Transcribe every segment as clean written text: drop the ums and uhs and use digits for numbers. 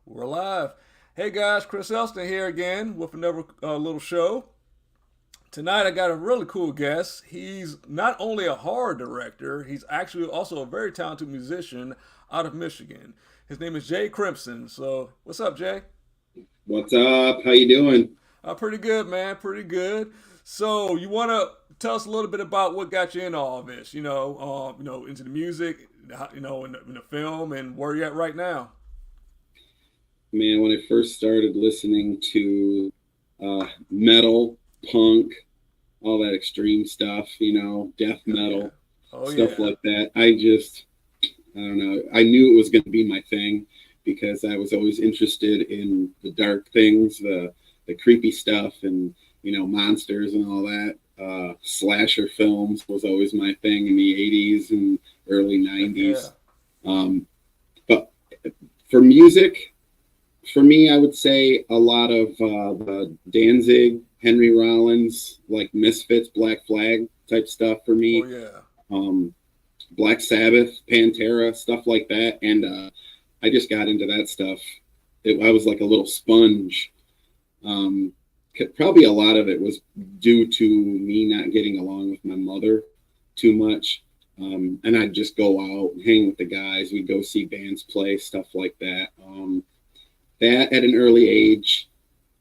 We're live. Hey guys, Chris Elston here again with another little show. Tonight I got a really cool guest. He's not only a horror director, he's actually also a very talented musician out of Michigan. His name is Jay Crimson. So, what's up, Jay? What's up? How you doing? Pretty good, man. Pretty good. So, you want to tell us a little bit about what got you into all this? Into the music, in the film, and where you at right now. Man, when I first started listening to metal, punk, all that extreme stuff, death Oh yeah. metal, Oh stuff yeah. like that, I don't know, I knew it was going to be my thing because I was always interested in the dark things, the creepy stuff, and monsters and all that. Slasher films was always my thing in the '80s and early Heck yeah. '90s. Um, but for music, for me, I would say a lot of the Danzig, Henry Rollins, like Misfits, Black Flag type stuff for Oh me. yeah. Um, Black Sabbath, Pantera, stuff like that. And I just got into that stuff. I was like a little sponge. Um, Probably a lot of it was due to me not getting along with my mother too much. And I'd just go out, hang with the guys. We'd go see bands play, stuff like that. That at an early age,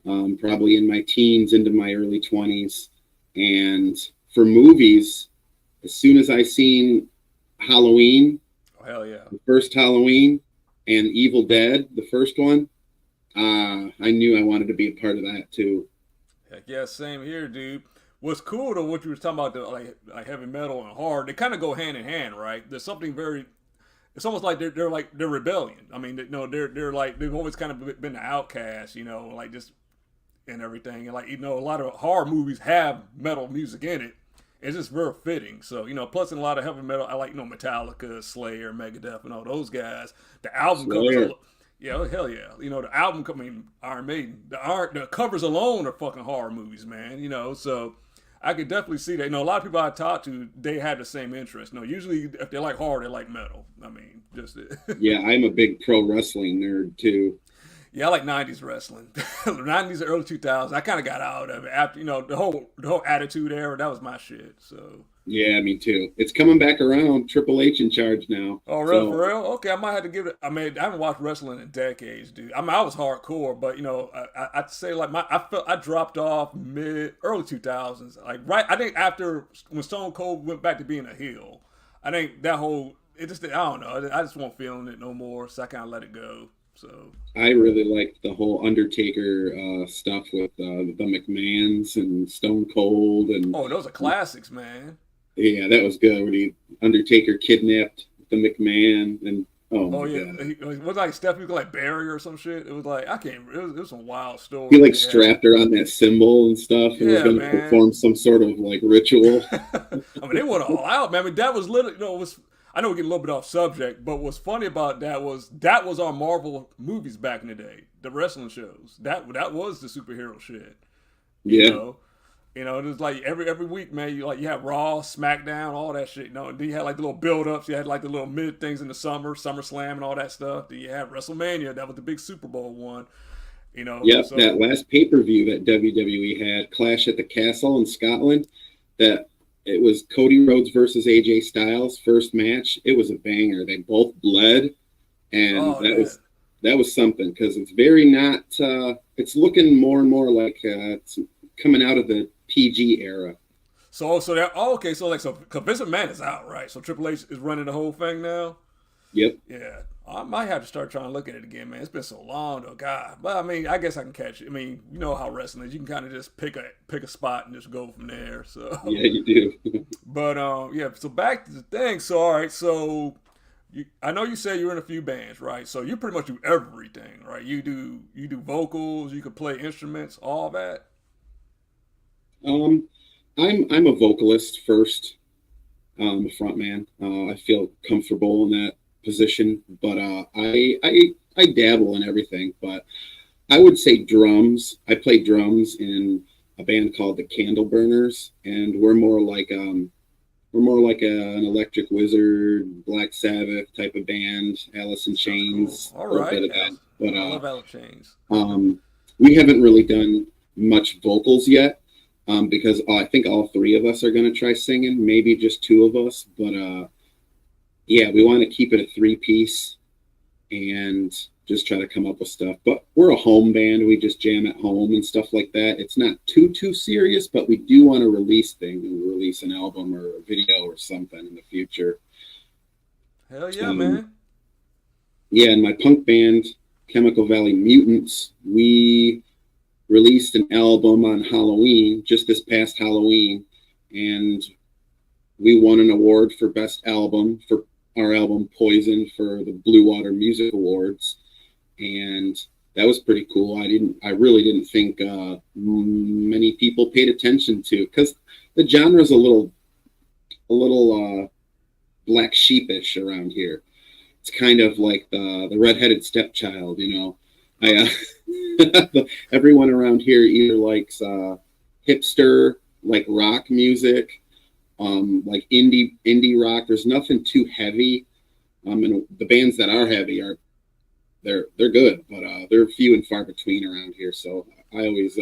probably in my teens into my early 20s. And for movies, as soon as I seen Halloween, Oh hell yeah. the first Halloween, and Evil Dead, the first one, I knew I wanted to be a part of that too. Heck yeah, same here, dude. What's cool though, what you were talking about, the like heavy metal and hard, they kind of go hand in hand, right? There's something very. It's almost like they're rebellion. I mean, they're like they've always kind of been the outcasts, like just and everything. And like a lot of horror movies have metal music in it. It's just very fitting. So plus in a lot of heavy metal, I like Metallica, Slayer, Megadeth, and all those guys. The album covers a Slayer. yeah, oh, hell yeah. The album, I mean, Iron Maiden, the covers alone are fucking horror movies, man. So I could definitely see that. A lot of people I talk to, they have the same interest. No, usually if they like horror, they like metal. I mean, just Yeah, I'm a big pro wrestling nerd too. yeah, I like '90s wrestling, '90s, early 2000s. I kind of got out of it after the whole Attitude Era. That was my shit. So Yeah, me too. It's coming back around. Triple H in charge now. oh, real So for real? Okay, I might have to give it. I mean, I haven't watched wrestling in decades, dude. I mean, I was hardcore, but I'd say like I dropped off mid early 2000s. Like right, I think after when Stone Cold went back to being a heel, I think that whole it just I don't know. I just won't feeling it no more, so I kind of let it go. So I really liked the whole Undertaker stuff with the McMahons and Stone Cold, and oh, those are classics, man. yeah, that was good. When he Undertaker kidnapped the McMahon, and oh Oh my yeah, god, it was like Stephanie like Barry or some shit. It was like I can't. It was some wild he stories like they had. strapped her on that symbol and stuff, and was Yeah, going to man. perform some sort of like ritual. I mean, they went all out, man. I mean, that was literally, it was. I know we're getting a little bit off subject, but what's funny about that was our Marvel movies back in the day, the wrestling shows. That was the superhero shit, you Yeah, know. It was like every week, man. You have Raw, SmackDown, all that shit. And then you had like the little build ups. You had like the little mid things in the summer, SummerSlam, and all that stuff. Then you had WrestleMania. That was the big Super Bowl one. yep. So That last pay per view that WWE had, Clash at the Castle in Scotland, that it was Cody Rhodes versus AJ Styles first match. It was a banger. They both bled, and oh that yeah. was something because it's very not. It's looking more and more like it's coming out of the PG era. So that okay. So like Vince McMahon is out, right? So Triple H is running the whole thing now. Yep. Yeah, I might have to start trying to look at it again, man. It's been so long, though, God. But I mean, I guess I can catch it. I mean, you know how wrestling is. You can kind of just pick a spot and just go from there. So, Yeah, you do. but yeah. So back to the thing. So all right. So I know you say you're in a few bands, right? So you pretty much do everything, right? You do vocals. You can play instruments, all that. um, I'm a vocalist first, a front man. I feel comfortable in that position, but I dabble in everything. But I would say drums. I play drums in a band called the Candle Burners, and we're more like an Electric Wizard, Black Sabbath type of band, Alice in Sounds cool. Chains, All a little right. bit of Yeah. But I love Alice Chains. we haven't really done much vocals yet because I think all three of us are going to try singing, maybe just two of us. But yeah, we want to keep it a three-piece and just try to come up with stuff. But we're a home band. We just jam at home and stuff like that. It's not too serious, but we do want to release things and release an album or a video or something in the future. Hell yeah, man. Yeah, and my punk band, Chemical Valley Mutants, we released an album on Halloween, just this past Halloween, and we won an award for Best Album for our album Poison for the Blue Water Music Awards, and that was pretty cool. I really didn't think many people paid attention to, because the genre's a little black sheepish around here. It's kind of like the redheaded stepchild, you know. Everyone around here either likes hipster, like rock music, like indie rock. There's nothing too heavy. And the bands that are heavy they're good, but they're few and far between around here. So I was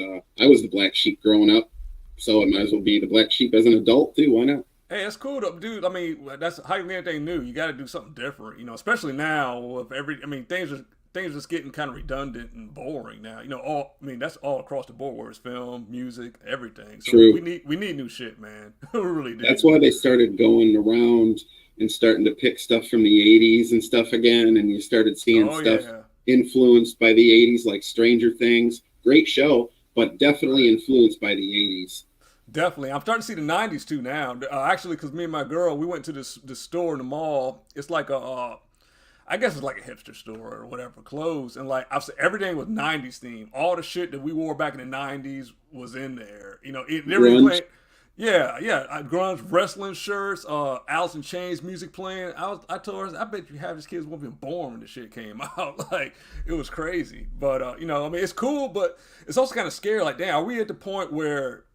the black sheep growing up, so it might as well be the black sheep as an adult too. Why not? Hey, that's cool, though, dude. I mean, that's how you learn anything new. You got to do something different, you know. Especially now with things are just getting kind of redundant and boring now. You know, that's all across the board. Where it's film, music, everything. So True. we need new shit, man. We really do. That's why they started going around and starting to pick stuff from the '80s and stuff again, and you started seeing stuff influenced by the '80s, like Stranger Things. Great show, but definitely influenced by the '80s. Definitely. I'm starting to see the 90s too now. Actually, because me and my girl, we went to this store in the mall. It's like I guess it's like a hipster store or whatever, clothes. And like, I've said, everything was 90s themed. All the shit that we wore back in the 90s was in there. You know, grunge. Grunge, wrestling shirts, Alice in Chains music playing. I told her, I bet you half these kids weren't even born when the shit came out. Like, it was crazy. But, you know, I mean, it's cool, but it's also kind of scary. Like, damn, are we at the point where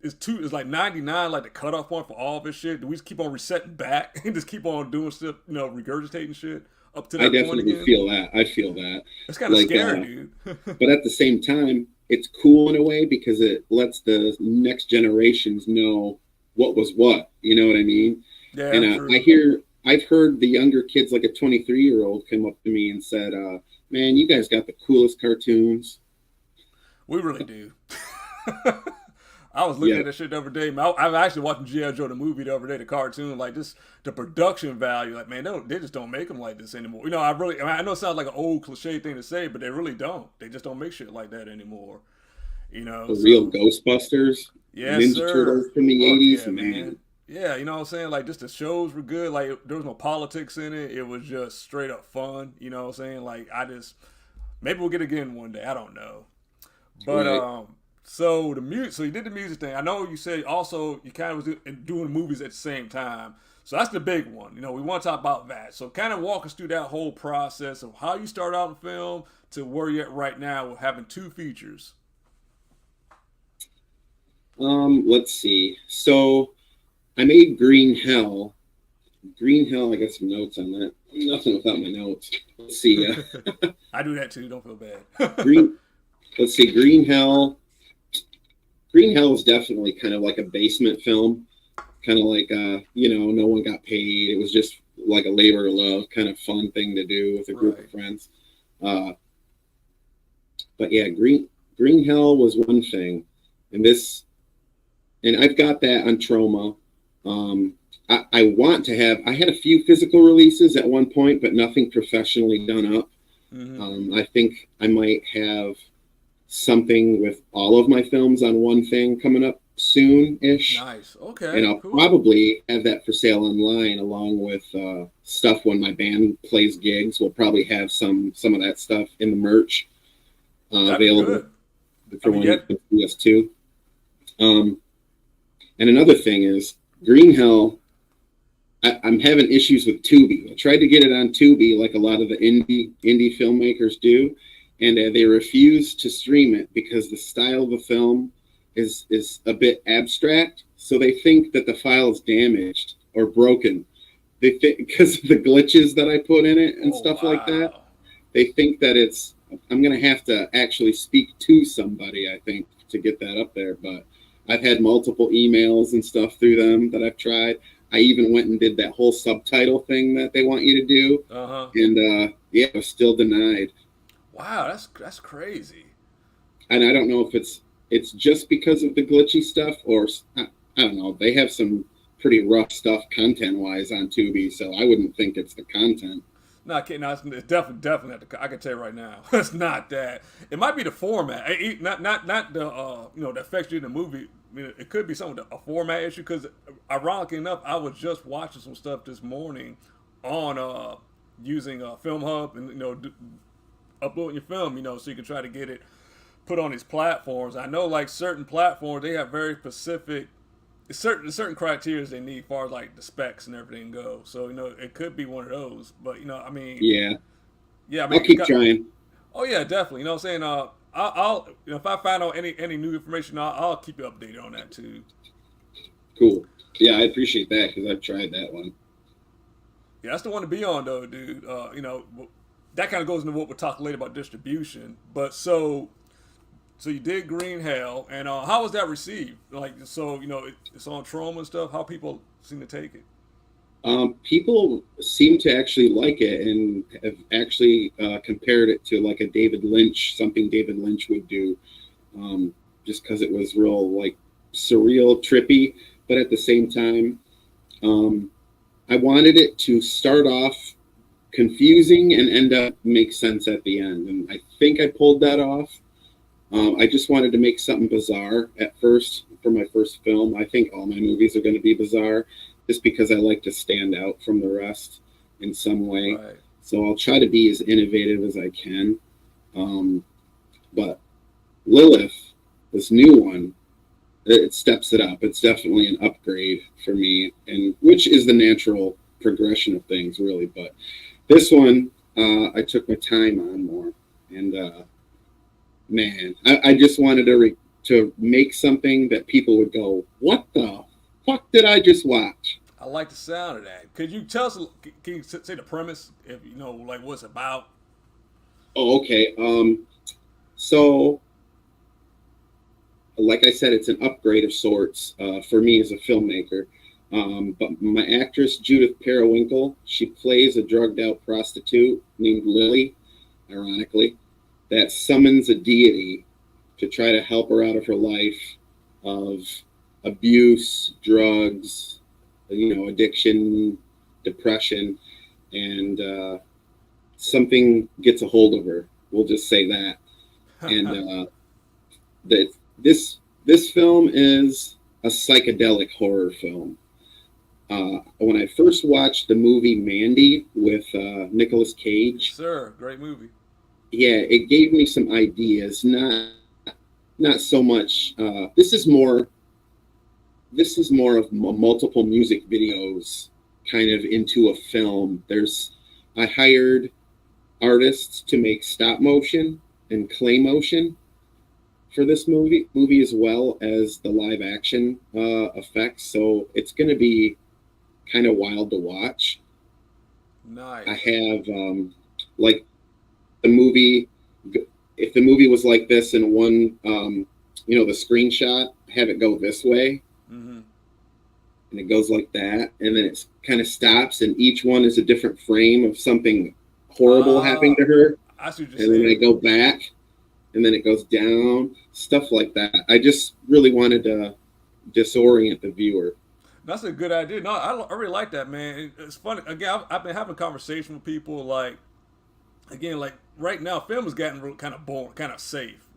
it's like 99, like the cutoff point for all this shit? Do we just keep on resetting back and just keep on doing stuff, you know, regurgitating shit up to that point again? I definitely feel that. I feel that. It's kind of scary, dude. But at the same time, it's cool in a way because it lets the next generations know what was what. You know what I mean? Yeah. And I've heard the younger kids, like a 23-year-old, come up to me and said, "Man, you guys got the coolest cartoons." We really do. I was looking at that shit the other day. I'm actually watching J Joe the movie the other day, the cartoon. Like, just the production value. Like, man, they just don't make them like this anymore. You know, I know it sounds like an old cliche thing to say, but they really don't. They just don't make shit like that anymore. You know, real Ghostbusters, Ninja Turtles from the '80s, man. Yeah, you know what I'm saying? Like, just the shows were good. Like, there was no politics in it. It was just straight up fun. You know what I'm saying? Like, maybe we'll get it again one day. I don't know, but right. So you did the music thing. I know you said also you kind of was doing movies at the same time. So that's the big one. You know, we want to talk about that. So kind of walk us through that whole process of how you start out in film to where you're at right now with having 2 features. Let's see. So I made Green Hell. I got some notes on that. Nothing without my notes. Let's see. I do that too. Don't feel bad. Let's see. Green Hell. Green Hell is definitely kind of like a basement film, kind of like, no one got paid. It was just like a labor of love, kind of fun thing to do with a group of friends. But yeah, Green Hell was one thing. And I've got that on Troma. I had a few physical releases at one point, but nothing professionally done up. Mm-hmm. I think I might have something with all of my films on one thing coming up soon-ish. Nice. Okay. And I'll probably have that for sale online along with stuff when my band plays gigs. We'll probably have some of that stuff in the merch available for when you can see us too. And another thing is Green Hell. I'm having issues with Tubi. I tried to get it on Tubi like a lot of the indie filmmakers do, and they refuse to stream it because the style of the film is a bit abstract. So they think that the file is damaged or broken. They think because of the glitches that I put in it and stuff like that. they think that it's. I'm gonna have to actually speak to somebody, I think, to get that up there. But I've had multiple emails and stuff through them that I've tried. I even went and did that whole subtitle thing that they want you to do, Uh-huh. and yeah, I was still denied. Wow, that's crazy. And I don't know if it's just because of the glitchy stuff, or I don't know. They have some pretty rough stuff content wise on Tubi, so I wouldn't think it's the content. No, I can't. No, it's definitely not the. I can tell you right now, it's not that. It might be the format. Not the that affects you in the movie. I mean, it could be some of a format issue because, ironically enough, I was just watching some stuff this morning on using Film Hub and uploading your film, so you can try to get it put on these platforms. I know like certain platforms they have very specific certain criteria they need as far as like the specs and everything go. So it could be one of those. But I mean, Yeah, yeah, I I'll mean, keep trying. oh yeah, definitely. You know what I'm saying? I'll if I find out any new information, I'll keep you updated on that too. Cool. Yeah, I appreciate that because I've tried that one. Yeah, that's the one to be on though, dude. That kind of goes into what we'll talk later about distribution. But so you did Green Hell, and how was that received? Like, so it's on Troma and stuff. How people seem to take it? People seem to actually like it and have actually compared it to like a David Lynch, something David Lynch would do, just because it was real like surreal, trippy, but at the same time, um, I wanted it to start off confusing and end up make sense at the end, and I think I pulled that off. I just wanted to make something bizarre at first for my first film. I think all my movies are going to be bizarre just because I like to stand out from the rest in some way. Right. So I'll try to be as innovative as I can. But Lilith, this new one, it steps it up. It's definitely an upgrade for me, and which is the natural progression of things, really. But this one, I took my time on more, and man, I just wanted to make something that people would go, "What the fuck did I just watch?" I like the sound of that. Could you tell us? Can you say the premise? If like what it's about? Oh, okay. So, like I said, it's an upgrade of sorts for me as a filmmaker. But my actress Judith Periwinkle, she plays a drugged out prostitute named Lily, ironically, that summons a deity to try to help her out of her life of abuse, drugs, addiction, depression, and something gets a hold of her. We'll just say that. And that this film is a psychedelic horror film. When I first watched the movie Mandy with Nicolas Cage, Yes, sir, great movie. yeah, it gave me some ideas. Not so much. This is more of multiple music videos kind of into a film. I hired artists to make stop motion and clay motion for this movie as well as the live action effects. So it's going to be kind of wild to watch. Nice. I have like the movie. If the movie was like this in one, the screenshot, have it go this way, and it goes like that, and then it kind of stops, and each one is a different frame of something horrible happening to her. I see what you're and saying. Then I go back, and then it goes down, stuff like that. I just really wanted to disorient the viewer. That's a good idea. No, I really like that, man. It's funny. Again, I've been having a conversation with people like, again, like right now, film is getting real kind of boring, kind of safe.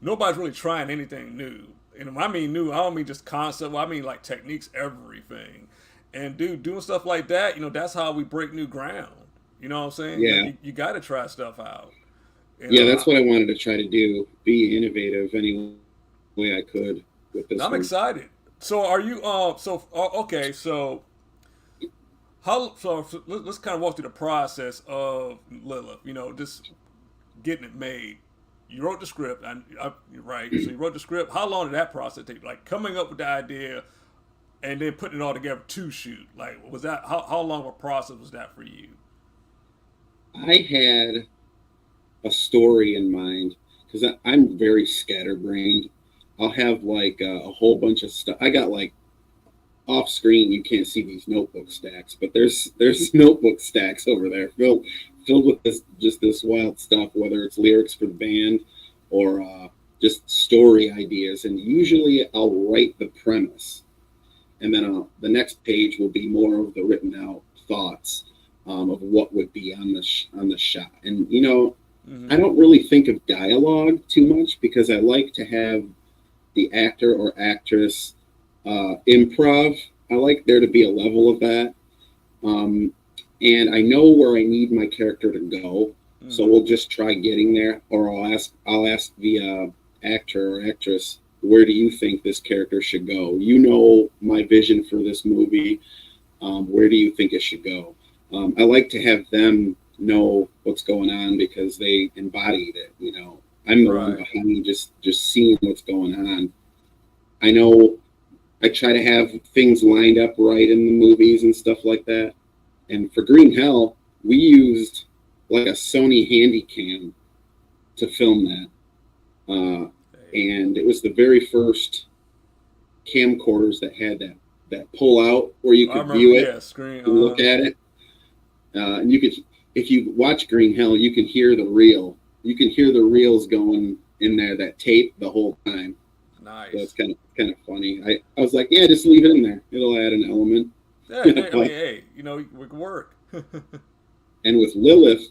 Nobody's really trying anything new. And when I mean new, I don't mean just concept. Well, I mean like techniques, everything. And dude, doing stuff like that, that's how we break new ground. You know what I'm saying? Yeah. You got to try stuff out. Yeah, that's what I wanted to try to do. Be innovative any way I could with this. I'm excited. So are you? Okay. So let's kind of walk through the process of Lilith. Just getting it made. You wrote the script, right? So you wrote the script. How long did that process take? Like coming up with the idea, and then putting it all together to shoot. Like was that how long of a process was that for you? I had a story in mind because I'm very scatterbrained. I'll have like a whole bunch of stuff. I got like off screen. You can't see these notebook stacks, but there's notebook stacks over there filled with this wild stuff. Whether it's lyrics for the band or just story ideas, and usually I'll write the premise, and then the next page will be more of the written out thoughts of what would be on the shot. And I don't really think of dialogue too much because I like to have the actor or actress improv. I like there to be a level of that. Um, and I know where I need my character to go, so we'll just try getting there. Or I'll ask the actor or actress, where do you think this character should go? You know my vision for this movie. Where do you think it should go? I like to have them know what's going on because they embodied it. I'm the one behind just seeing what's going on. I know I try to have things lined up right in the movies and stuff like that. And for Green Hell, we used like a Sony Handycam to film that. And it was the very first camcorders that had that pull out where you could view it, screen, and look at it. And you could, if you watch Green Hell, you can hear the reel. You can hear the reels going in there, that tape the whole time. Nice. So it's kind of funny. I was like, yeah, just leave it in there. It'll add an element. Yeah, hey, we can work. And with Lilith,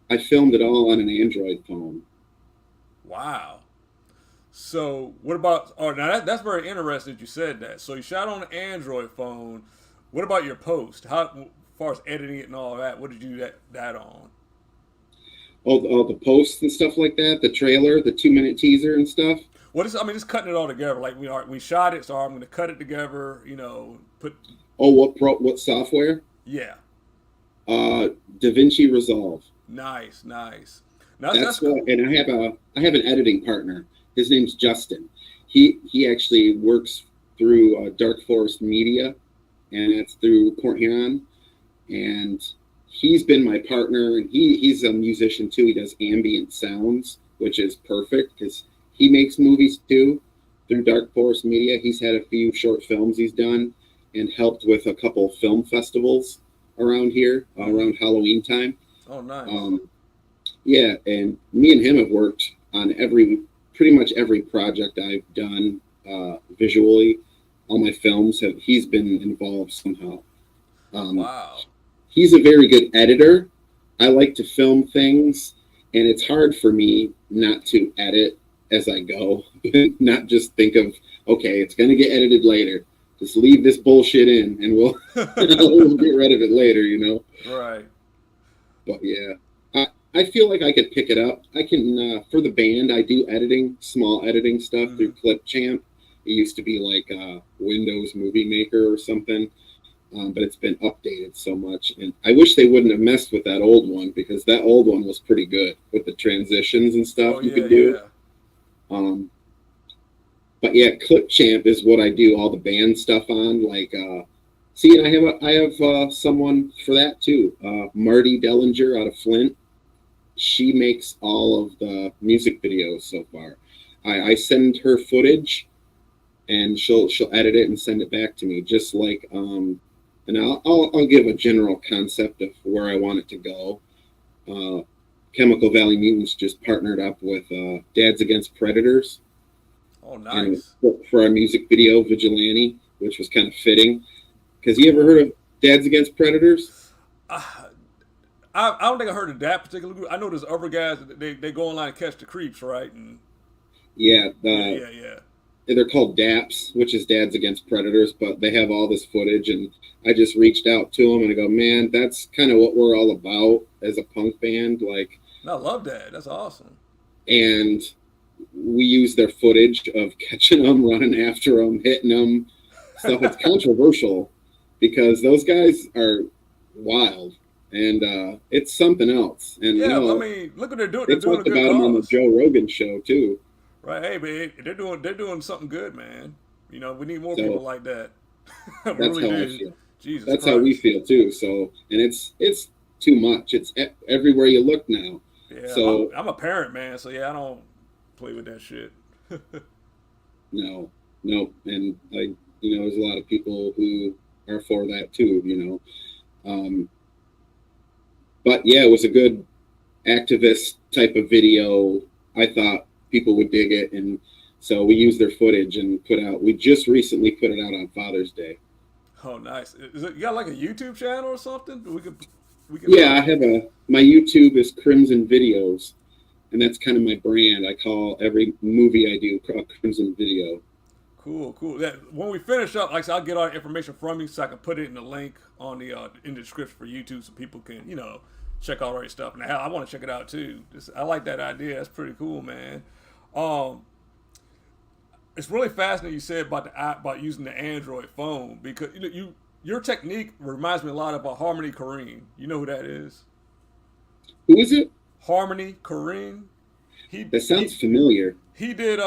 I filmed it all on an Android phone. Wow. So what about? Oh, now that's very interesting that you said that. So you shot on an Android phone. What about your post? How, as far as editing it and all that, what did you do that on? All the posts and stuff like that. The trailer, the 2-minute teaser and stuff. What is? I mean, just cutting it all together. Like we shot it, so I'm going to cut it together. Put. Oh, what software? Yeah. DaVinci Resolve. Nice. That's what, and I have an editing partner. His name's Justin. He actually works through Dark Forest Media, and it's through Port Huron. And he's been my partner, and he's a musician too. He does ambient sounds, which is perfect because he makes movies too through Dark Forest Media. He's had a few short films he's done and helped with a couple film festivals around here around Halloween time. Oh, nice. Yeah, and me and him have worked on pretty much every project I've done visually. All my films he's been involved somehow. Wow. He's a very good editor. I like to film things, and it's hard for me not to edit as I go, not just think of, okay, it's going to get edited later. Just leave this bullshit in, and we'll get rid of it later, Right. But yeah, I feel like I could pick it up. I can, for the band, I do small editing stuff through Clipchamp. It used to be like Windows Movie Maker or something, but it's been updated so much. And I wish they wouldn't have messed with that old one because that old one was pretty good with the transitions and stuff you could do. Yeah. But yeah, Clipchamp is what I do all the band stuff on. Like, see, and I have someone for that too. Marty Dellinger out of Flint. She makes all of the music videos so far. I send her footage, and she'll edit it and send it back to me. Just like, and I'll give a general concept of where I want it to go. Chemical Valley Mutants just partnered up with Dads Against Predators. Oh, nice. For our music video, Vigilante, which was kind of fitting. Because you ever heard of Dads Against Predators? I don't think I heard of that particular group. I know there's other guys, they go online and catch the creeps, right? And yeah. Yeah. They're called DAPs, which is Dads Against Predators, but they have all this footage, and I just reached out to them, and I go, man, that's kind of what we're all about as a punk band. Like, I love that. That's awesome. And we use their footage of catching them, running after them, hitting them, stuff. It's controversial because those guys are wild, and it's something else. And yeah, I mean, look what they're doing. They talked about them on the Joe Rogan show too. Right, hey, but they're doing something good, man. We need more people like that. That's really how I feel. Jesus that's Christ. How we feel too. So, and it's too much. It's everywhere you look now. Yeah, So I'm a parent, man. So yeah, I don't play with that shit. no, no, and there's a lot of people who are for that too. But yeah, it was a good activist type of video. I thought people would dig it, and so we used their footage and put out. We just recently put it out on Father's Day. Oh, nice. Is it you got like a YouTube channel or something? We could Yeah, I have my YouTube is Crimson Videos, and that's kind of my brand. I call every movie I do Crimson Video. Cool, cool. That when we finish up, like I said, I'll get all the information from you so I can put it in the link on the in the description for YouTube so people can check out all your stuff. And hell, I want to check it out too. I like that idea. That's pretty cool, man. Um, it's really fascinating you said about the app about using the Android phone because your technique reminds me a lot about Harmony Korine. You know who that is? Who is it? Harmony Korine. He That he sounds familiar. he did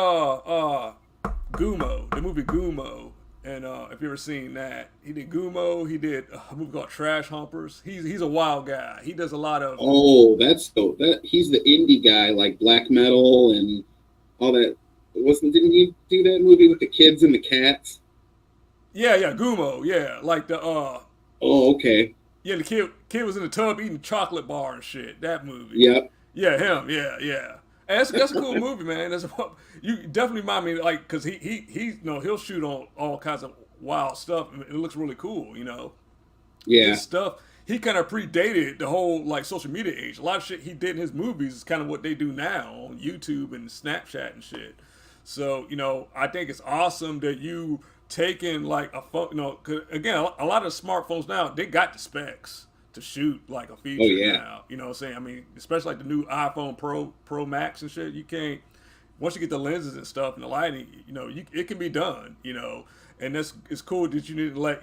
Gumo, the movie Gumo, and if you ever seen that, he did Gumo. He did a movie called Trash Humpers. He's a wild guy. He does a lot of Oh, that's so that he's the indie guy, like black metal and all that. Didn't he do that movie with the kids and the cats? yeah Gumo, yeah, like the Oh, okay. yeah, the kid was in the tub eating chocolate bar and shit. That movie. Yep. Yeah, him. Yeah, yeah. And that's a cool movie, man. You definitely remind me like because he'll shoot on all kinds of wild stuff. And it looks really cool. Yeah. His stuff. He kind of predated the whole like social media age. A lot of shit he did in his movies is kind of what they do now on YouTube and Snapchat and shit. So I think it's awesome that you taking like a phone. 'Cause, again, a lot of the smartphones now they got the specs to shoot like a Oh feature yeah. now. You know what I'm saying? I mean, especially like the new iPhone Pro Max and shit. You can't once you get the lenses and stuff and the lighting. It can be done. And it's cool that you need to let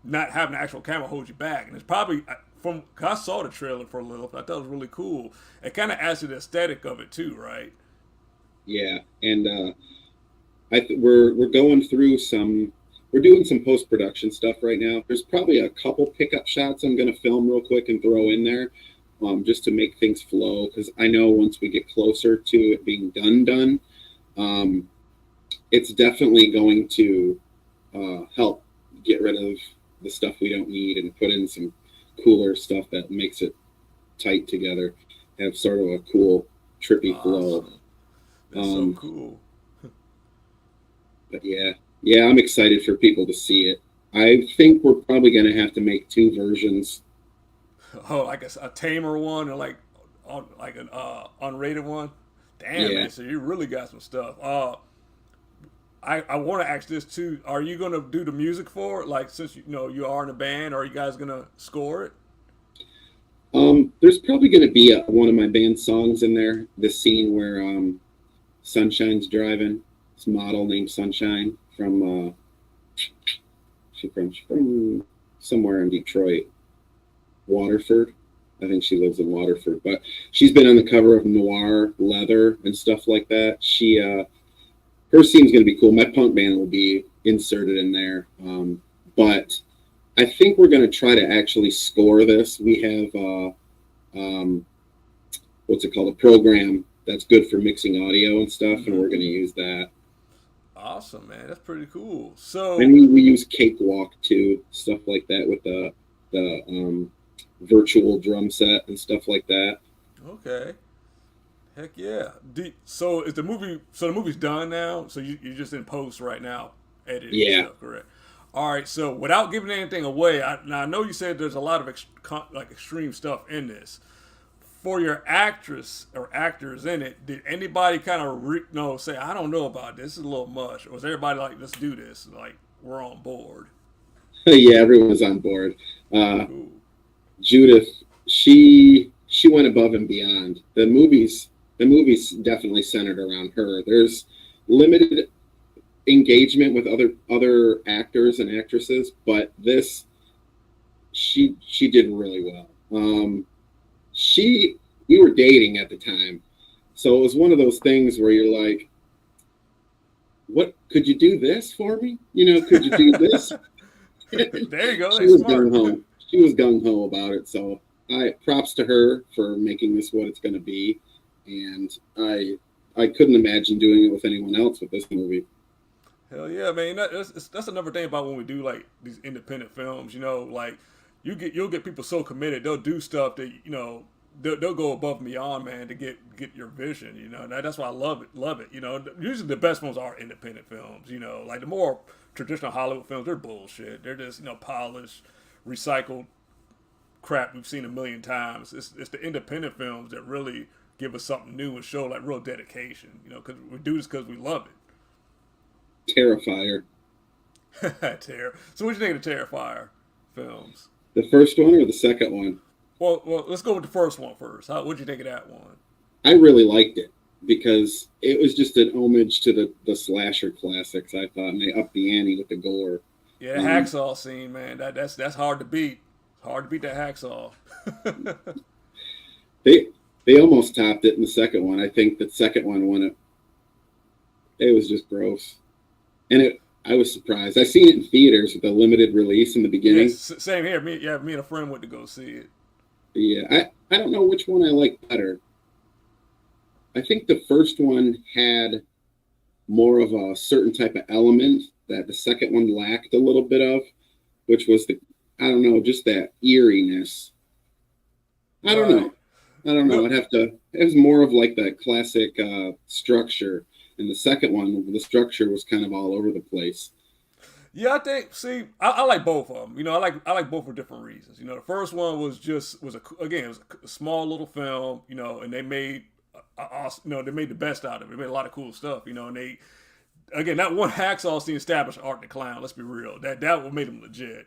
not having an actual camera hold you back. And it's probably from cause I saw the trailer for a little. I thought it was really cool. It kind of adds to the aesthetic of it too, right? Yeah. And we're going through some. We're doing some post production stuff right now. There's probably a couple pickup shots I'm going to film real quick and throw in there, just to make things flow. Because I know once we get closer to it being done, it's definitely going to help get rid of the stuff we don't need and put in some cooler stuff that makes it tight together, have sort of a cool, trippy flow. Awesome. That's so cool. But yeah, I'm excited for people to see it. I think we're probably going to have to make two versions. Oh, I guess a tamer one and like an unrated one. Damn, Yeah. man. So you really got some stuff. I want to ask this too. Are you gonna do the music for it? Like, since you are in a band, are you guys gonna score it? There's probably going to be one of my band songs in there. The scene where Sunshine's driving. This model named Sunshine from from somewhere in Detroit, Waterford. I think she lives in Waterford, but she's been on the cover of Noir Leather and stuff like that. Her scene's going to be cool. My punk band will be inserted in there, but I think we're going to try to actually score this. We have what's it called? A program that's good for mixing audio and stuff, and we're going to use that. Awesome, man. That's pretty cool. So, And we use Cakewalk too, stuff like that with the virtual drum set and stuff like that. okay, heck yeah. So is the movie? So the movie's done now. So you're just in post right now, editing Yeah. stuff, correct? All right. So without giving anything away, now I know you said there's a lot of extreme stuff in this. For your actress or actors in it, did anybody kind of say, I don't know about this, this is a little much, or was everybody like, let's do this, like we're on board? Yeah, everyone's on board. Cool. Judith, she went above and beyond. The movies definitely centered around her. There's limited engagement with other actors and actresses, but this she did really well. We were dating at the time, so it was one of those things where you're like, what, could you do this for me? Could you do this? There you go. She was Smart. gung ho. She was gung ho about it, so I props to her for making this what it's going to be, and I couldn't imagine doing it with anyone else with this movie. Hell yeah, man. That's another thing about when we do like these independent films. You know, like you'll get people so committed they'll do stuff that they'll go above and beyond, man, to get your vision. You know, that's why I love it. You know, usually the best ones are independent films. You know, like the more traditional Hollywood films, they're bullshit. They're just polished, recycled crap we've seen a million times. It's the independent films that really give us something new and show like real dedication. You know, because we do this because we love Terrifier. it. So what do you think of the Terrifier films? The first one or the second one? Well, let's go with the first one first. What'd you think of that one? I really liked it because it was just an homage to the slasher classics, I thought, and they upped the ante with the gore. Yeah, the hacksaw scene, man. That's hard to beat. It's hard to beat that hacksaw. They almost topped it in the second one. I think the second one won it. It was just gross, and I was surprised. I seen it in theaters with a limited release in the beginning. Yeah, same here. Me and a friend went to go see it. Yeah, I don't know which one I like better. I think the first one had more of a certain type of element that the second one lacked a little bit of, which was I don't know, just that eeriness. I don't know. It was more of like that classic structure. And the second one, the structure was kind of all over the place. Yeah, I think. See, I like both of them. You know, I like both for different reasons. You know, the first one was a small little film. You know, and they made, they made the best out of it. They made a lot of cool stuff. You know, and that one hacksaw scene established Art the Clown. Let's be real. That what made them legit.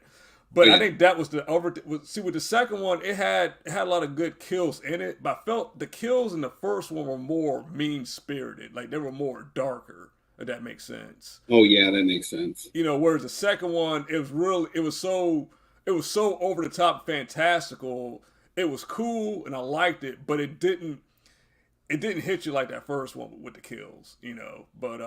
But I think that was see, with the second one, it had a lot of good kills in it. But I felt the kills in the first one were more mean spirited. Like they were more darker. If that makes sense. Oh yeah, that makes sense. You know, whereas the second one, it was so over the top fantastical. It was cool and I liked it, but it didn't hit you like that first one with the kills, you know. But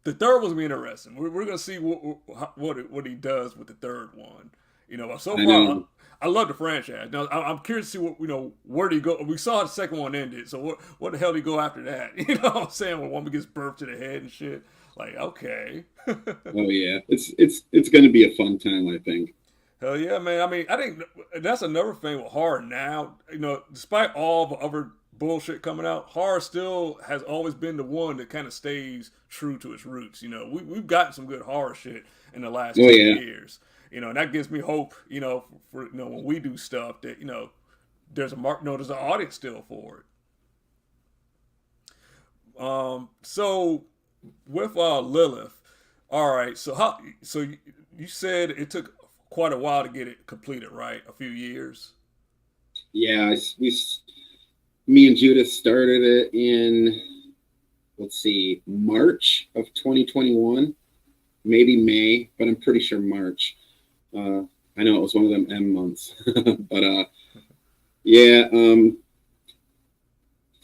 the third one's gonna be interesting. We're gonna see what he does with the third one. You know, so far I love the franchise. Now I'm curious to see where do you go. We saw how the second one ended, so what the hell do you go after that? You know what I'm saying? When one gets birthed to the head and shit. Like, okay. Oh yeah, it's going to be a fun time, I think. Hell yeah, man. I mean, I think that's another thing with horror now. You know, despite all the other bullshit coming out, horror still has always been the one that kind of stays true to its roots. You know, we've gotten some good horror shit in the last 2 years. You know, and that gives me hope, for when we do stuff that, there's there's an audience still for it. So with Lilith, all right, so you said it took quite a while to get it completed, right? A few years? Yeah, me and Judith started it in, let's see, March of 2021, maybe May, but I'm pretty sure March. I know it was one of them M months, but yeah,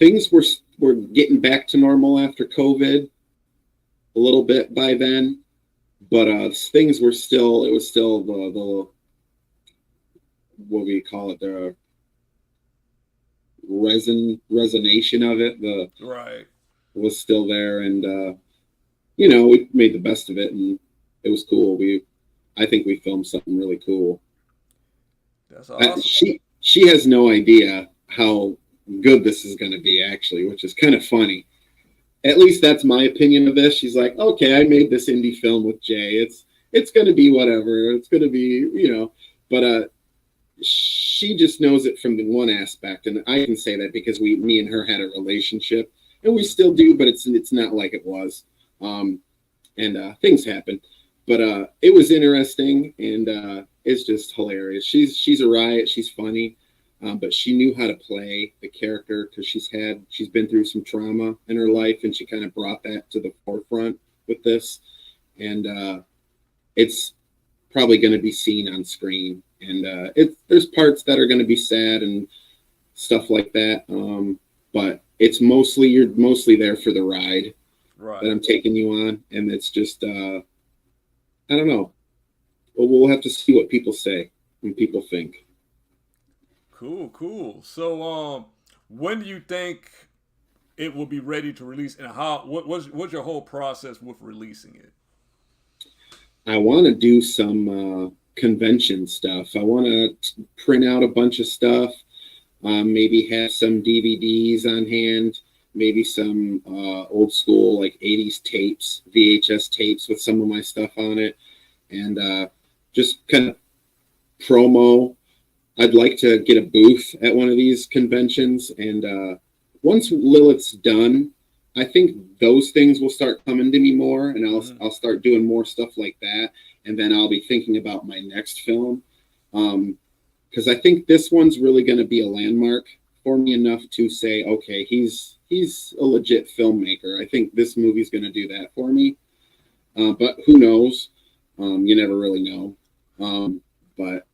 things were getting back to normal after COVID a little bit by then, but things were still, it was still the what we call it, the resonation of it, right, was still there, and we made the best of it, and it was cool. I think we filmed something really cool. That's awesome. She has no idea how good this is going to be, actually, which is kind of funny. At least that's my opinion of this. She's like, okay, I made this indie film with Jay. It's going to be whatever. It's going to be, but she just knows it from the one aspect, and I can say that because me and her had a relationship, and we still do, but it's not like it was. And things happen. But it was interesting, and it's just hilarious. She's a riot. She's funny, but she knew how to play the character because she's been through some trauma in her life, and she kind of brought that to the forefront with this. And it's probably going to be seen on screen. And there's parts that are going to be sad and stuff like that. But you're mostly there for the ride that I'm taking you on, and it's just. I don't know. Well, we'll have to see what people say and people think. Cool, cool. So, when do you think it will be ready to release, and how? What's your whole process with releasing it? I want to do some convention stuff. I want to print out a bunch of stuff, maybe have some DVDs on hand, maybe some old school like 80s tapes, VHS tapes with some of my stuff on it, and just kind of promo. I'd like to get a booth at one of these conventions, and once Lilith's done, I think those things will start coming to me more, and I'll start doing more stuff like that, and then I'll be thinking about my next film, because I think this one's really going to be a landmark for me enough to say, okay, he's a legit filmmaker. I think this movie's going to do that for me, but who knows? You never really know. But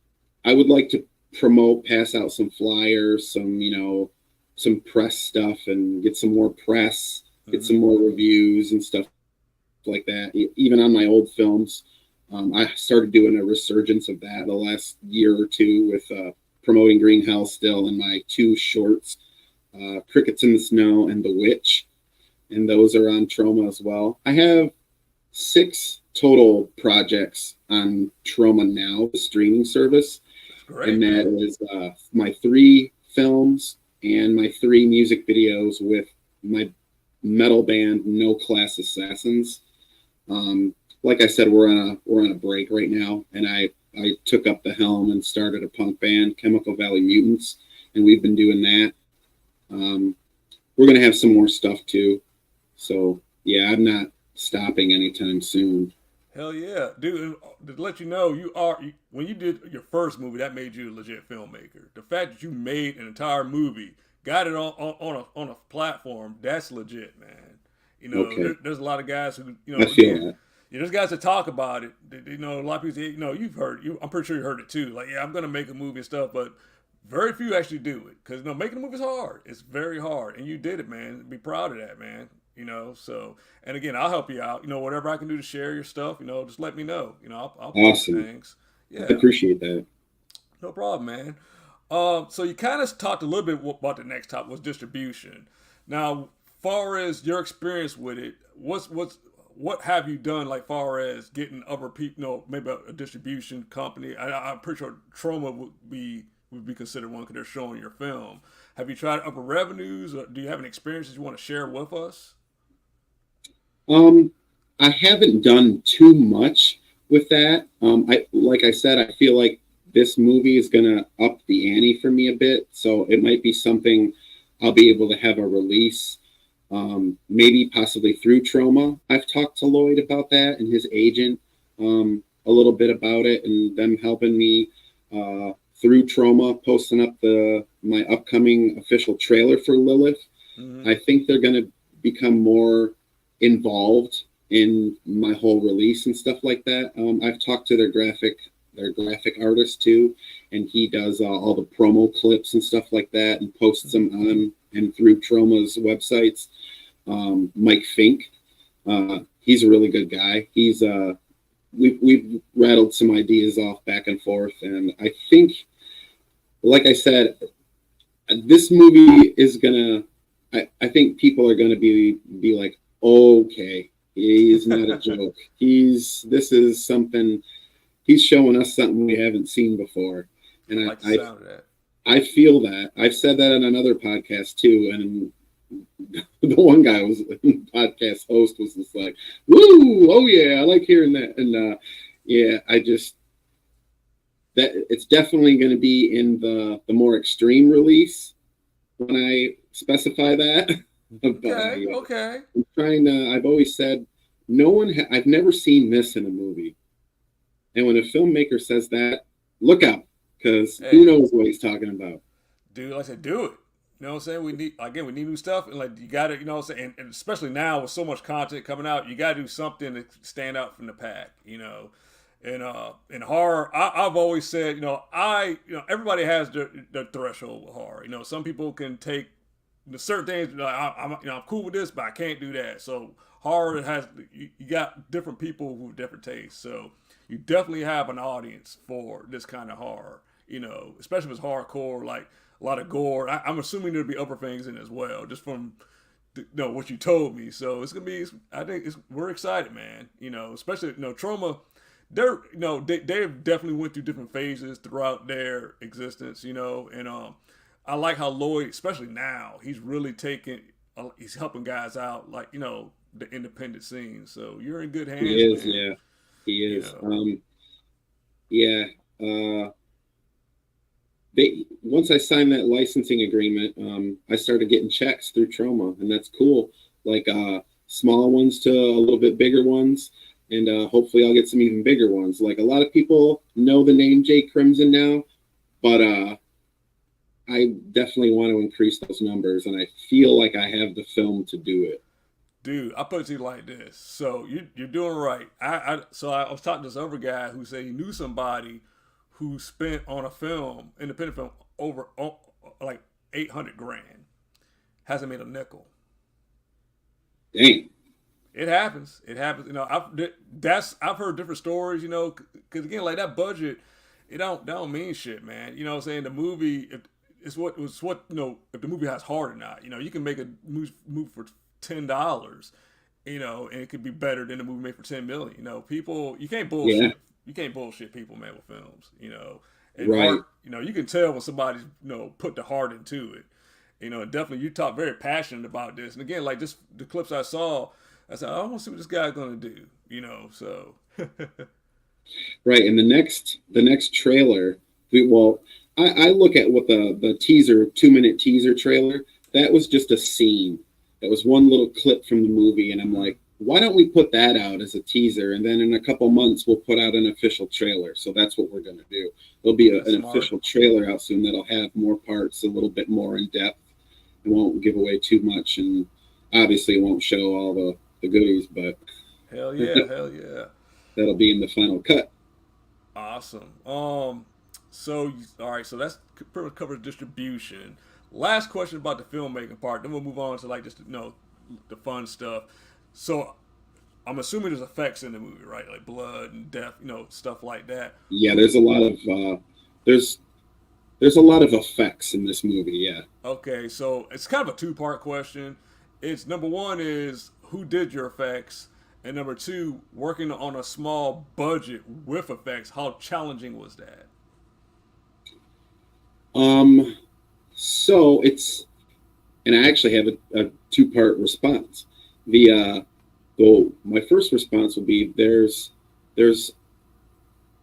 I would like to promote, pass out some flyers, some press stuff, and get some more press, get some more reviews and stuff like that. Even on my old films, I started doing a resurgence of that the last year or two with promoting Green Hell still, and my two shorts, Crickets in the Snow and The Witch, and those are on Troma as well. I have 6 total projects on Troma now, the streaming service. Great. And that is my 3 films and my 3 music videos with my metal band No Class Assassins. Like I said, we're on a break right now, and I took up the helm and started a punk band, Chemical Valley Mutants, and we've been doing that. We're gonna have some more stuff too, so yeah, I'm not stopping anytime soon. Hell yeah, dude! To let you know, when you did your first movie, that made you a legit filmmaker. The fact that you made an entire movie, got it on a platform, that's legit, man. Okay. There's a lot of guys who, I feel that. there's guys that talk about it. A lot of people say, you've heard I'm pretty sure you heard it too. Like, yeah, I'm gonna make a movie and stuff, but very few actually do it because making a movie is hard. It's very hard, and you did it, man. Be proud of that, man. So, and again, I'll help you out. Whatever I can do to share your stuff, just let me know. I'll post Awesome. things. I Yeah, appreciate that. no problem, man. So you kind of talked a little bit about the next topic was distribution. Now, far as your experience with it, what have you done, like far as getting other people, maybe a distribution company? I'm pretty sure Troma would be considered one because they're showing your film. Have you tried upper revenues, or do you have any experiences you want to share with us? I haven't done too much with that. Like I said, I feel like this movie is gonna up the ante for me a bit, so it might be something I'll be able to have a release, maybe possibly through Troma. I've talked to Lloyd about that and his agent, a little bit about it, and them helping me through Troma, posting up my upcoming official trailer for Lilith. Mm-hmm. I think they're gonna become more involved in my whole release and stuff like that. I've talked to their graphic artist too, and he does all the promo clips and stuff like that and posts them on and through Troma's websites. Mike Fink, he's a really good guy. We've rattled some ideas off back and forth, and I think, like I said, this movie is gonna. I think people are gonna be like, okay, he's not a joke. This is something. He's showing us something we haven't seen before, and Like the sound of that. I feel that. I've said that on another podcast too, and the one guy podcast host was just like, "Woo! Oh yeah, I like hearing that." And yeah, that it's definitely going to be in the more extreme release when I specify that. But, Okay. I'm trying to. I've always said I've never seen this in a movie, and when a filmmaker says that, look out, because who knows what he's talking about. Dude, like I said, do it. You know what I'm saying? We need new stuff, and like you got to, what I'm saying, and especially now with so much content coming out, you got to do something to stand out from the pack. And in horror, I've always said, everybody has their threshold with horror. Some people can take certain things. I'm cool with this, but I can't do that. So horror has you got different people with different tastes. So you definitely have an audience for this kind of horror. You know, especially if it's hardcore, like a lot of gore. I'm assuming there'll be other things in it as well, just from what you told me. So it's gonna be. I think we're excited, man. You know, especially Troma. They definitely went through different phases throughout their existence. You know, and I like how Lloyd, especially now, he's really taking. He's helping guys out, like the independent scene. So you're in good hands, He is, man. yeah, he You is. know. Yeah. They once I signed that licensing agreement, I started getting checks through Troma, and that's cool. Like small ones to a little bit bigger ones, and hopefully I'll get some even bigger ones. Like a lot of people know the name Jay Crimson now, but I definitely want to increase those numbers, and I feel like I have the film to do it. Dude, I put it to you like this. So you're doing right. I was talking to this other guy who said he knew somebody who spent on a film, independent film, over like 800 grand. Hasn't made a nickel. Dang. It happens. It happens. I've heard different stories. Because again, like that budget, it don't mean shit, man. You know what I'm saying? The movie, it's what if the movie has heart or not. You can make a movie for $10, and it could be better than a movie made for 10 million. People, you can't bullshit. Yeah. You can't bullshit people, man, with films. And Right. heart, you can tell when somebody's put the heart into it. And definitely you talk very passionate about this. And again, like just the clips I saw, I said, I want to see what this guy's gonna do. So. Right, and the next trailer, I look at what the teaser, 2-minute teaser trailer, that was just a scene. That was one little clip from the movie, and I'm like, why don't we put that out as a teaser, and then in a couple months we'll put out an official trailer. So that's what we're going to do. There'll be an official trailer out soon that'll have more parts, a little bit more in depth. It won't give away too much, and obviously it won't show all the goodies, but hell yeah, hell yeah. That'll be in the final cut. Awesome. So all right, so that's pretty much covers distribution. Last question about the filmmaking part. Then we'll move on to like just the fun stuff. So I'm assuming there's effects in the movie, right? Like blood and death, stuff like that. Yeah, there's a lot of there's a lot of effects in this movie. Yeah. Okay, so it's kind of a two-part question. It's number one is who did your effects, and number two, working on a small budget with effects. How challenging was that? So and I actually have a two-part response. My first response will be there's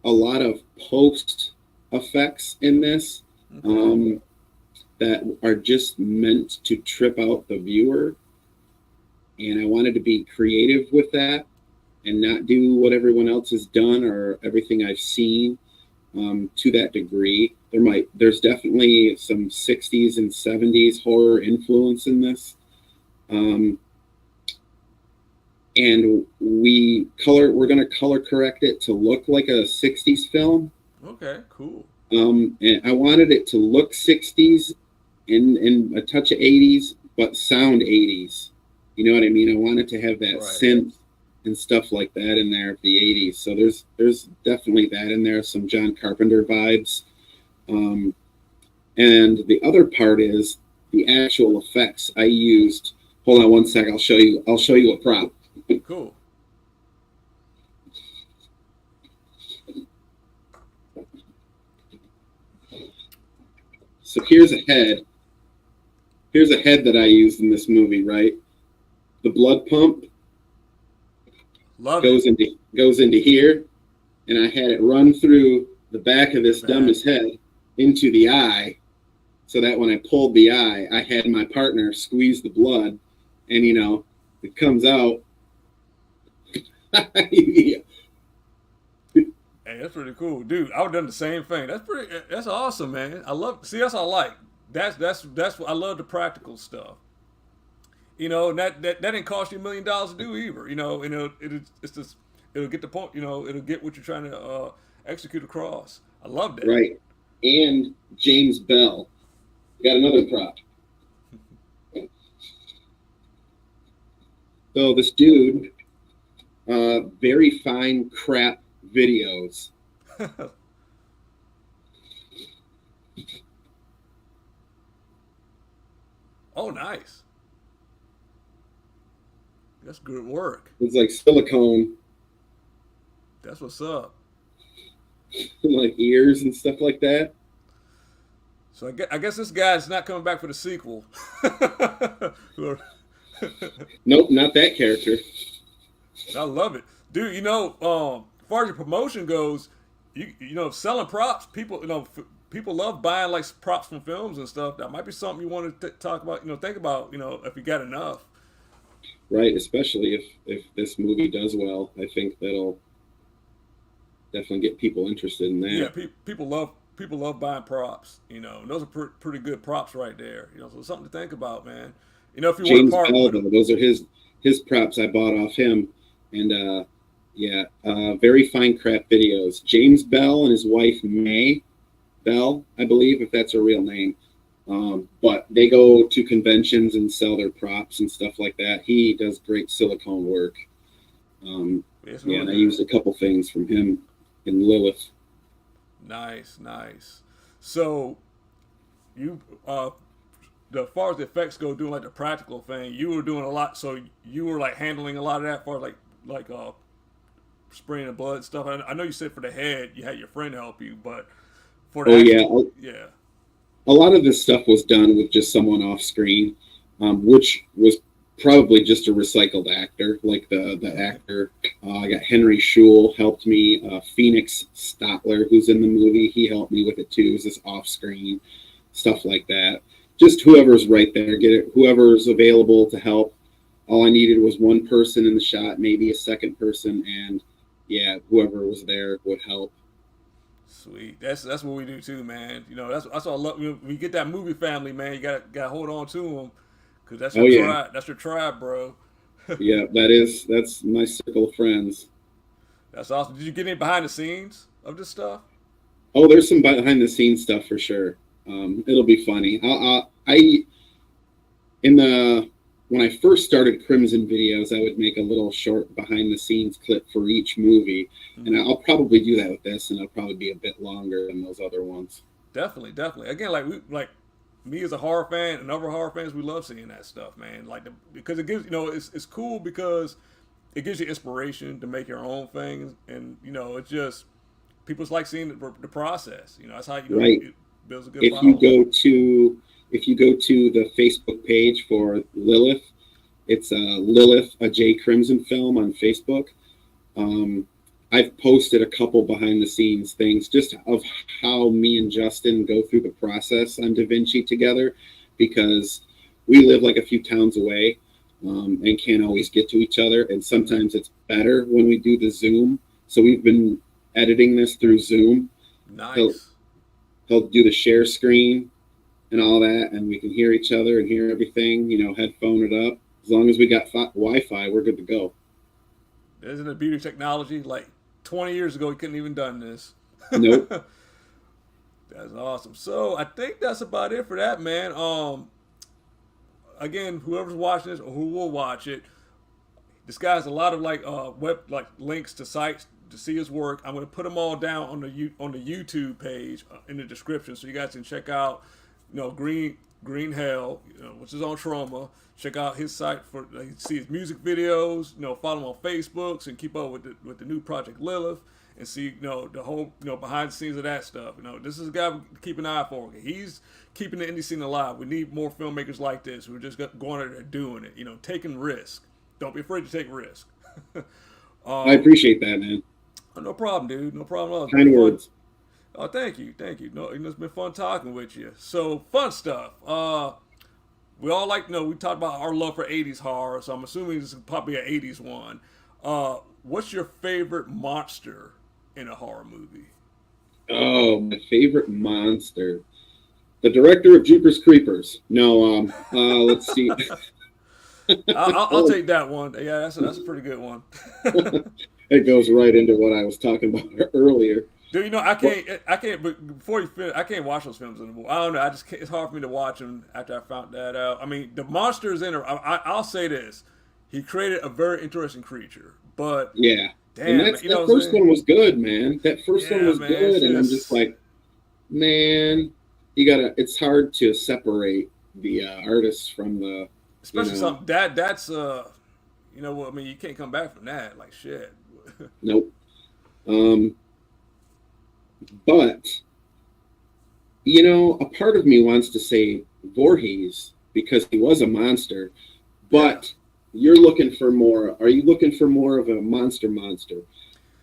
a lot of post effects in this that are just meant to trip out the viewer, and I wanted to be creative with that and not do what everyone else has done or everything I've seen to that degree. There's definitely some 60s and 70s horror influence in this. And we're going to color correct it to look like a 60s film. Okay, cool. And I wanted it to look 60s and a touch of 80s, but sound 80s. You know what I mean? I wanted to have that synth and stuff like that in there of the 80s. So there's definitely that in there, some John Carpenter vibes. And the other part is the actual effects I used. Hold on one sec. I'll show you a prop. Cool. So here's a head. Here's a head that I used in this movie, right? The blood pump goes into here, and I had it run through the back of this dumbest head into the eye, so that when I pulled the eye, I had my partner squeeze the blood, and it comes out. Yeah. Hey, that's pretty cool, dude. I would have done the same thing. That's awesome, man. That's what I like. That's what I love, the practical stuff. And that didn't cost you $1 million to do either. It's just it'll get the point. It'll get what you're trying to execute across. I love that. Right. And James Bell. Got another prop. So this dude, very fine crap videos. Oh, nice. That's good work. It's like silicone, That's what's up. like ears and stuff like that. So I guess this guy's not coming back for the sequel. Nope, not that character. I love it, dude. As far as your promotion goes, selling props. People, people love buying like props from films and stuff. That might be something you want to talk about. Think about. If you got enough. Right, especially if this movie does well, I think that'll definitely get people interested in that. Yeah, people love buying props. Those are pretty good props right there. So something to think about, man. If you James want to Bell, part with them. those are his props I bought off him, and very fine crap videos. James Bell and his wife May Bell, I believe, if that's her real name. But they go to conventions and sell their props and stuff like that. He does great silicone work. And I used a couple things from him in Lilith. Nice. So, you, as far as the effects go, doing like the practical thing, you were doing a lot. So you were like handling a lot of that, as far as like spraying the blood stuff. I know you said for the head, you had your friend help you, but for the yeah. A lot of this stuff was done with just someone off screen, which was probably just a recycled actor, like the actor. I got Henry Schul helped me. Phoenix Stotler, who's in the movie, he helped me with it too. It was just off screen stuff like that. Just whoever's right there, get it. Whoever's available to help. All I needed was one person in the shot, maybe a second person, and whoever was there would help. Sweet. That's what we do too, man. That's what I love. When you get that movie family, man, you gotta hold on to them, because that's your tribe. That's your tribe, bro. Yeah, that's my circle of friends. That's awesome. Did you get any behind the scenes of this stuff? Oh, there's some behind the scenes stuff for sure. It'll be funny. When I first started Crimson Videos, I would make a little short behind the scenes clip for each movie, and I'll probably do that with this, and it'll probably be a bit longer than those other ones. Definitely. Again, like me as a horror fan and other horror fans, we love seeing that stuff, man. Because it gives it's cool because it gives you inspiration to make your own things, and it's just people like seeing the process. That's how it builds a good. If you go to the Facebook page for Lilith, it's Lilith, a J Crimson film on Facebook. I've posted a couple behind the scenes things just of how me and Justin go through the process on Da Vinci together, because we live like a few towns away and can't always get to each other. And sometimes it's better when we do the Zoom. So we've been editing this through Zoom. Nice. He'll do the share screen and all that, and we can hear each other and hear everything, headphone it up. As long as we got Wi-Fi, we're good to go. Isn't it beauty technology? Like 20 years ago, we couldn't even done this. Nope. That's awesome. So I think that's about it for that, man. Again, whoever's watching this or who will watch it, this guy has a lot of web links to sites to see his work. I'm going to put them all down on the YouTube page in the description, so you guys can check out. Green Hell, which is on Troma. Check out his site for see his music videos. Follow him on Facebook and keep up with the new project Lilith, and see the whole behind the scenes of that stuff. This is a guy to keep an eye for. He's keeping the indie scene alive. We need more filmmakers like this who are just going out there doing it. Taking risk. Don't be afraid to take risk. I appreciate that, man. No problem, dude. No problem at all. Kind words. Oh, thank you. No, it's been fun talking with you. So, fun stuff. We all we talked about our love for 80s horror, so I'm assuming this is probably an 80s one. What's your favorite monster in a horror movie? Oh, my favorite monster. The director of Jeepers Creepers. No, let's see. I'll take that one. Yeah, that's a pretty good one. It goes right into what I was talking about earlier. Dude, I can't. But before you finish, I can't watch those films anymore. I don't know. It's hard for me to watch them after I found that out. I mean, the monsters in it. I'll say this: he created a very interesting creature. But yeah, damn, and that first one was good, man. That first one was good, and I'm just like, man, you gotta. It's hard to separate the artists from the, you Especially know, something that's you know what I mean. You can't come back from that. Like shit. nope. Um, but a part of me wants to say Voorhees because he was a monster, Yeah. but you're looking for more. Are you looking for more of a monster?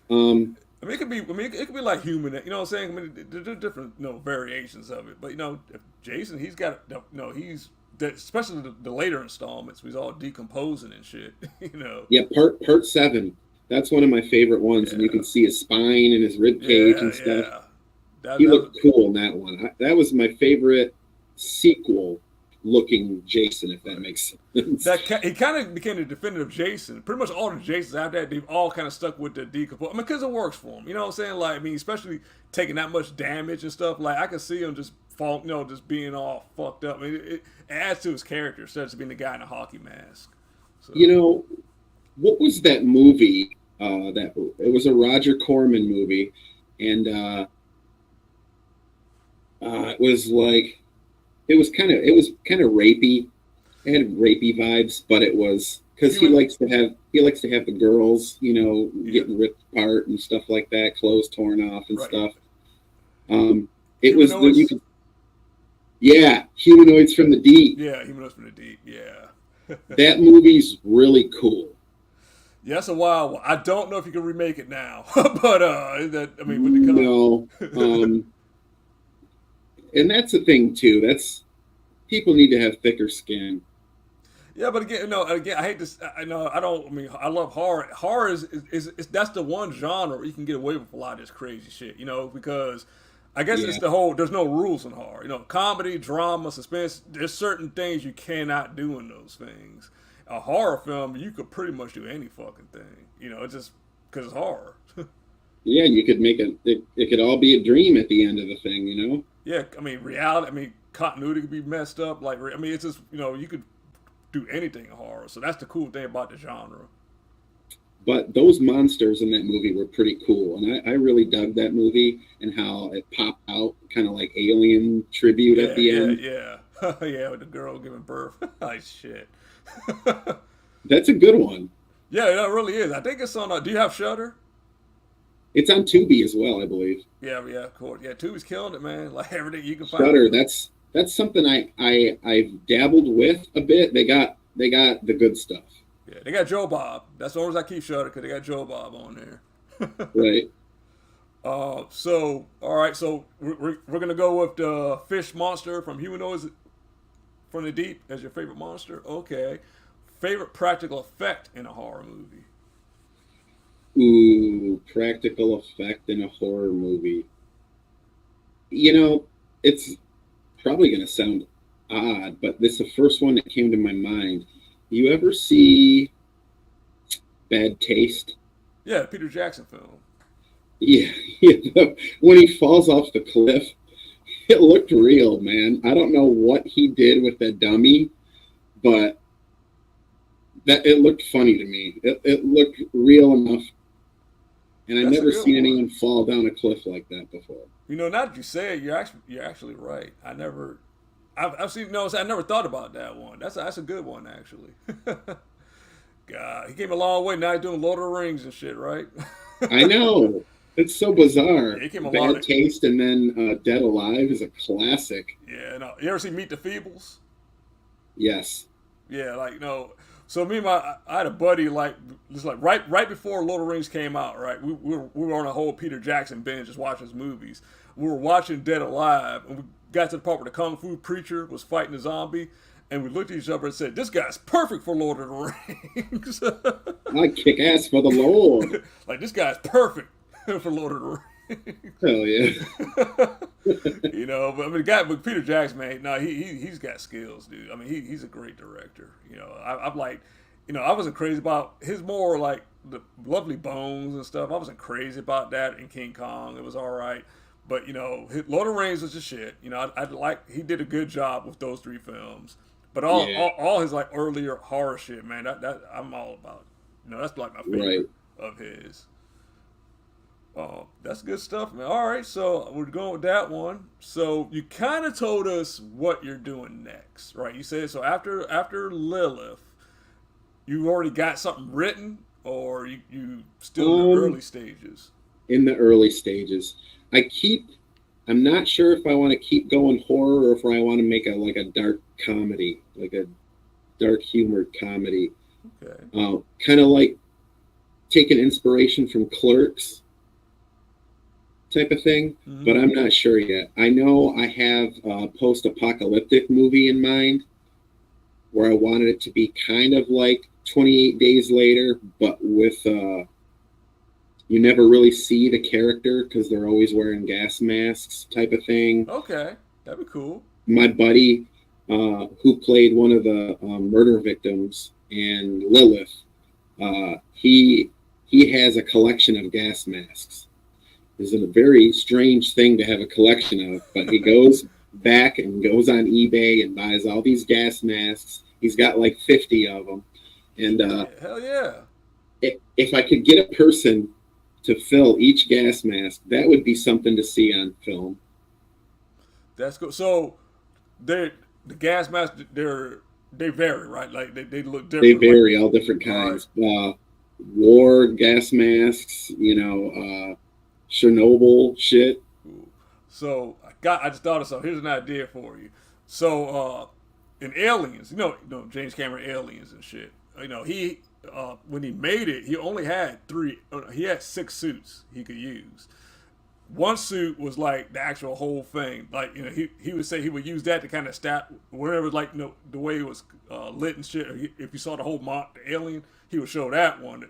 Um, I mean, it could be. I mean, it could be like human. You know what I'm saying? I mean, there's different, variations of it. But if Jason, he's got, he's especially the later installments. He's all decomposing and shit. yeah, part 7. That's one of my favorite ones, and you Yeah. can see his spine and his rib cage Yeah. and stuff. Yeah. That He that was looked cool in that one. That was my favorite sequel looking Jason, if that makes sense. he kind of became the definitive Jason. Pretty much all the Jasons after that, they've all kind of stuck with the decompose. I mean, because it works for him. You know what I'm saying? Like, I mean, especially taking that much damage and stuff. Like, I could see him just fall, just being all fucked up. I mean, it adds to his character instead of just being the guy in a hockey mask. So. What was that movie? That it was a Roger Corman movie, and it was like it was kind of rapey. It had rapey vibes, but it was because he likes to have the girls, getting ripped apart and stuff like that, clothes torn off and stuff. It was you could, yeah, Humanoids from the Deep. Yeah, Humanoids from the Deep. Yeah, that movie's really cool. Yeah, that's a wild one. I don't know if you can remake it now, but with the no, and that's the thing too. That's people need to have thicker skin. Yeah, but again, I hate this. I know I don't. I mean, I love horror. Horror is that's the one genre where you can get away with a lot of this crazy shit. Because I guess it's the whole. There's no rules in horror. Comedy, drama, suspense. There's certain things you cannot do in those things. A horror film, you could pretty much do any fucking thing. It's just because it's horror. Yeah, you could make it could all be a dream at the end of the thing. Yeah, I mean reality. I mean continuity could be messed up. Like I mean, it's just you could do anything in horror. So that's the cool thing about the genre. But those monsters in that movie were pretty cool, and I really dug that movie and how it popped out, kind of like Alien tribute at the end. Yeah, yeah, with the girl giving birth. Like shit. That's a good one. Yeah, that really is. I think it's on. Do you have Shudder? It's on Tubi as well, I believe. Yeah, cool. Yeah, Tubi's killing it, man. Like everything you can find. Shudder, that's something I've dabbled with a bit. They got the good stuff. Yeah, they got Joe Bob. That's the reason I keep Shudder, because they got Joe Bob on there. Right. So all right. So we're gonna go with the fish monster from Humanoids from the Deep as your favorite monster. Okay. Favorite practical effect in a horror movie. Ooh, practical effect in a horror movie. It's probably going to sound odd, but this is the first one that came to my mind. You ever see Bad Taste? Yeah, Peter Jackson film. Yeah, when he falls off the cliff, it looked real, man. I don't know what he did with that dummy, but that it looked funny to me. It looked real enough. And I've never seen anyone fall down a cliff like that before. Now that you say it, you're actually right. I've seen. No, I never thought about that one. That's a good one actually. God, he came a long way. Now he's doing Lord of the Rings and shit, right? I know. It's so bizarre. Yeah, he came a Bad long Taste and then Dead Alive is a classic. Yeah, no. You ever see Meet the Feebles? Yes. Yeah, So I had a buddy just right before Lord of the Rings came out, right? We were on a whole Peter Jackson binge, just watching his movies. We were watching Dead Alive, and we got to the part where the kung fu preacher was fighting a zombie, and we looked at each other and said, "This guy's perfect for Lord of the Rings." I kick ass for the Lord. Like this guy's perfect for Lord of the Rings. Hell yeah. But I mean, the guy with Peter Jackson, man, no, he's got skills, dude. I mean, he's a great director. I'm like, I wasn't crazy about his more like the Lovely Bones and stuff. I wasn't crazy about that in King Kong. It was all right, but Lord of the Rings was just shit. I like he did a good job with those 3 films, but all his like earlier horror shit, man, that I'm all about. That's like my favorite of his. That's good stuff, man. All right, so we're going with that one. So you kind of told us what you're doing next, right? You said so after Lilith, you already got something written, or you still in the early stages? In the early stages, I'm not sure if I want to keep going horror or if I want to make a dark comedy, like a dark humored comedy. Okay. Kind of like taking inspiration from Clerks type of thing, but I'm not sure yet. I know I have a post-apocalyptic movie in mind where I wanted it to be kind of like 28 Days Later, but with you never really see the character because they're always wearing gas masks type of thing. Okay, that'd be cool. My buddy who played one of the murder victims in Lilith, he has a collection of gas masks. This is a very strange thing to have a collection of, but he goes back and goes on eBay and buys all these gas masks. He's got like 50 of them. And hell yeah. If I could get a person to fill each gas mask, that would be something to see on film. That's cool. So the gas masks, they vary, right? Like they look different. They vary, all different kinds. Right. War gas masks, Chernobyl shit. So I just thought of something. Here's an idea for you. So in Aliens, James Cameron Aliens and shit. He when he made it, he only had he had 6 suits he could use. One suit was like the actual whole thing. Like, he would say he would use that to kind of stat wherever, like, the way it was lit and shit. Or if you saw the whole the alien, he would show that one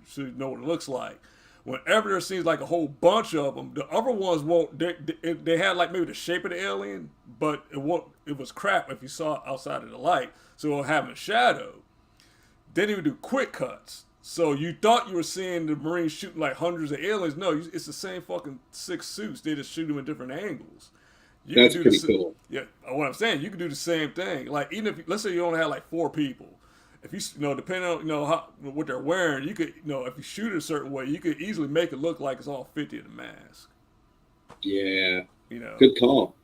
so you know what it looks like. Whenever there seems like a whole bunch of them, the other ones won't. They had like maybe the shape of the alien, but it was crap if you saw it outside of the light, so it'll have a shadow. Then he would do quick cuts, so you thought you were seeing the Marines shooting like hundreds of aliens. No, it's the same fucking 6 suits. They just shoot them in different angles. That's pretty cool. Yeah, what I'm saying, you could do the same thing. Like, even if let's say you only had like 4 people. If you depending on what they're wearing, you could if you shoot it a certain way, you could easily make it look like it's all 50 in the mask. Yeah. Good call.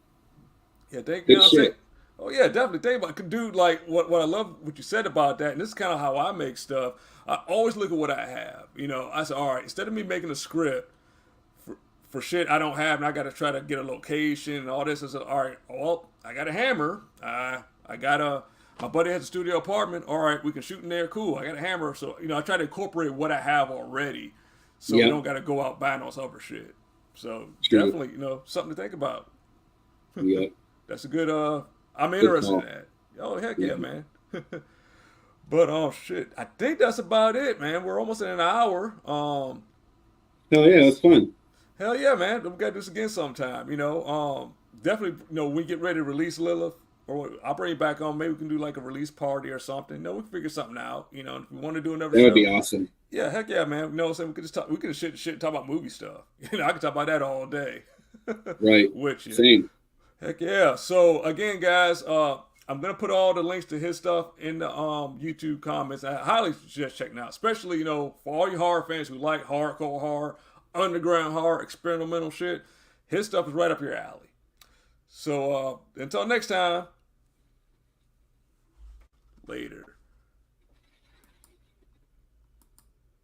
Yeah, good shit. Oh yeah, definitely. Think about, dude. Like what I love what you said about that, and this is kind of how I make stuff. I always look at what I have. I said, all right, instead of me making a script for shit I don't have, and I got to try to get a location and all this, I said, all right, well, I got a hammer. My buddy has a studio apartment. All right, we can shoot in there. Cool. I got a hammer. So, I try to incorporate what I have already, so we don't got to go out buying all this other shit. So definitely, something to think about. Yeah. That's a good, I'm interested in that. Oh, heck yeah, man. But, shit, I think that's about it, man. We're almost in an hour. Hell yeah, that's fun. Hell yeah, man. We got to do this again sometime, Definitely, when we get ready to release Lilith, or I'll bring you back on. Maybe we can do like a release party or something. We can figure something out. If we want to do another show. That would be awesome. Yeah, heck yeah, man. We could just talk. We could shit talk about movie stuff. I could talk about that all day. Right. With you. Same. Heck yeah. So again, guys, I'm gonna put all the links to his stuff in the YouTube comments. I highly suggest checking out, especially for all you horror fans who like hardcore horror, underground horror, experimental shit. His stuff is right up your alley. So until next time. Later.